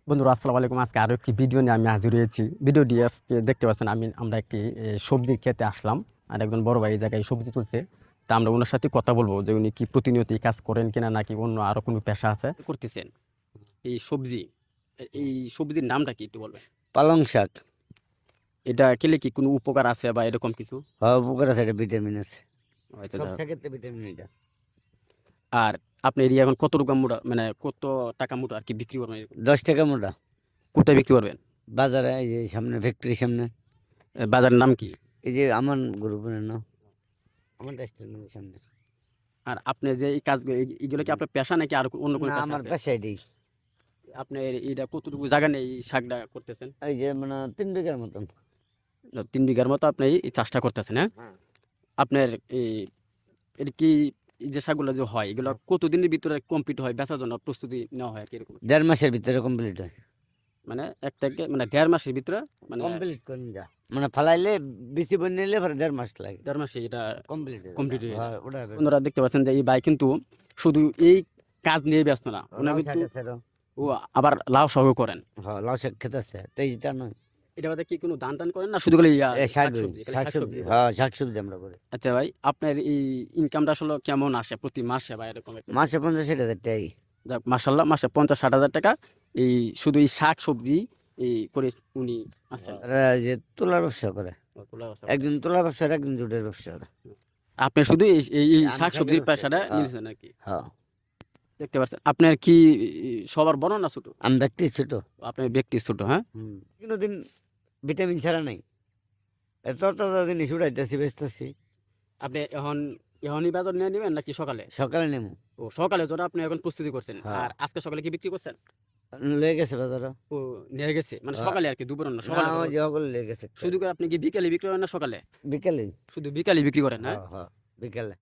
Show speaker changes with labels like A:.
A: বন্ধুরা আসসালামু আলাইকুম। আজকে আরো একটি ভিডিও নিয়ে আমি হাজির হয়েছি। ভিডিওটি আজকে দেখতে পাচ্ছেন আমরা একটি সবজির ক্ষেতে আসলাম। আর একজন বড় ভাই এই জায়গায় সবজি তুলছে। তা আমরা ওনার সাথে কথা বলবো যে উনি কি প্রতিনিয়ত এই কাজ করেন কিনা নাকি অন্য আরো কোনো পেশা আছে করতেছেন। এই সবজি এই সবজির নামটা কি একটু বলবেন?
B: পালং শাক।
A: এটা খেলে কি কোনো উপকার আছে বা এরকম কিছু?
B: হ্যাঁ, উপকার আছে, এটা ভিটামিন আছে।
A: হয়তো
B: সব শাকের তো ভিটামিন এটা।
A: আর আপনি এর এখন কত টাকা মুড়া মানে কত টাকা মুড়া আর কি বিক্রি করবেন?
B: 10 টাকা মোটা।
A: কোথায় বিক্রি করবেন?
B: বাজারে এই যে সামনে ফ্যাক্টরির সামনে।
A: বাজারের নাম কি?
B: এই যে আমান গ্রুপের নাম, আমান রেস্টুরেন্টের সামনে।
A: আর আপনি যে এই কাজগুলো এগুলো কি আপনার পেশা নাকি আর অন্য কোনো
B: না,
A: পেশা
B: আমার
A: আছে?
B: পেশা এটাই।
A: আপনি এটা কতটুকু জায়গা নেই এই শাকটা করতেছেন?
B: এই যে 3 বিঘার মতন।
A: ৩ বিঘার মতো আপনি এই চাষটা করতেছেন, হ্যাঁ?
B: হ্যাঁ।
A: আপনার এই এটা কি এই যে শাকগুলো যে হয় এগুলো কতদিনের ভিতরে কমপ্লিট হয় বেচার জন্য প্রস্তুতি নেওয়া হয় আর কি এরকম?
B: 1.5 মাসের ভিতরে কমপ্লিট হয়।
A: মানে ১ থেকে মানে ১.৫ মাসের ভিতরে মানে
B: কমপ্লিট করেন যা। মানে ফালাইলে বেশি বন নিলে পরে 1.5 মাস লাগে।
A: ১.৫ মাসে এটা
B: কমপ্লিট হয়ে
A: কমপ্লিট
B: যায়।
A: হয়ে
B: হ্যাঁ,
A: যায়।
B: ওটা
A: বন্ধুরা দেখতে পাচ্ছেন যে এই ভাই কিন্তু শুধু এই কাজ নিয়ে ব্যস্ত না। উনি
B: লাউ
A: কিন্তু
B: শাক আছে আরো।
A: ও আবার লাউ শাকও করেন।
B: হ্যাঁ, লাউ শাক খেতে আছে। এইটা নয়।
A: এটা বাদে কি কোনো ধান-টান করেন না শুধু খালি শাকসবজি? খালি
B: শাকসবজি।
A: শাকসবজি করেন?
B: হ্যাঁ, শাকসবজি আমরা করি।
A: আচ্ছা ভাই, আপনার এই ইনকামটা আসলে কেমন আসে প্রতি মাসে বা এরকম একটা?
B: মাসে 50-60 হাজার টাকাই।
A: যাক মাশাআল্লাহ, মাসে ৫০-৬০ হাজার টাকা এই শুধু এই শাক-সবজি এই করে উনি আছেন।
B: তারা যে তুলার ব্যবসা করে। একজন তুলার ব্যবসা আর একজন জুটের ব্যবসা করে।
A: আপনি শুধু এই এই এই
B: আমি শাকের
A: শাক-সবজির
B: ব্যবসা
A: পেশাটা
B: করি। হ্যাঁ,
A: নিয়েছেন আরকি।
B: হ্যাঁ।
A: দেখতে পাচ্ছেন। আপনার কি সবার বড় না ছোট?
B: আমি ব্যক্তি ছোট।
A: আপনার ব্যক্তি ছোট, হ্যাঁ?
B: কোনোদিন ভিটামিন ছাড়া নাই। তরতাজা জিনিস উড়াইতেছি, বেচতেছি।
A: আপনি এখনই বাজার নিয়ে নিবেন নাকি সকালে?
B: সকালে নেমু।
A: ও সকালের জন্য আপনি এখন প্রস্তুতি করছেন।
B: হ্যাঁ।
A: আর আজকে সকালে কি বিক্রি করছেন?
B: লয়ে গেছে বাজারও।
A: ও নিয়ে গেছে। মানে
B: হ্যাঁ।
A: সকালে আরকি দুপুরে না,
B: না,
A: সকালে
B: আমার
A: কথা
B: যে
A: বলছি।
B: সকল লয়ে গেছে।
A: শুধু করে আপনি কি বিকালে বিক্রি করেন না সকালে?
B: বিকেলে।
A: শুধু বিকালে বিক্রি করেন, হ্যাঁ?
B: হ্যাঁ, হ্যাঁ, বিকেলে।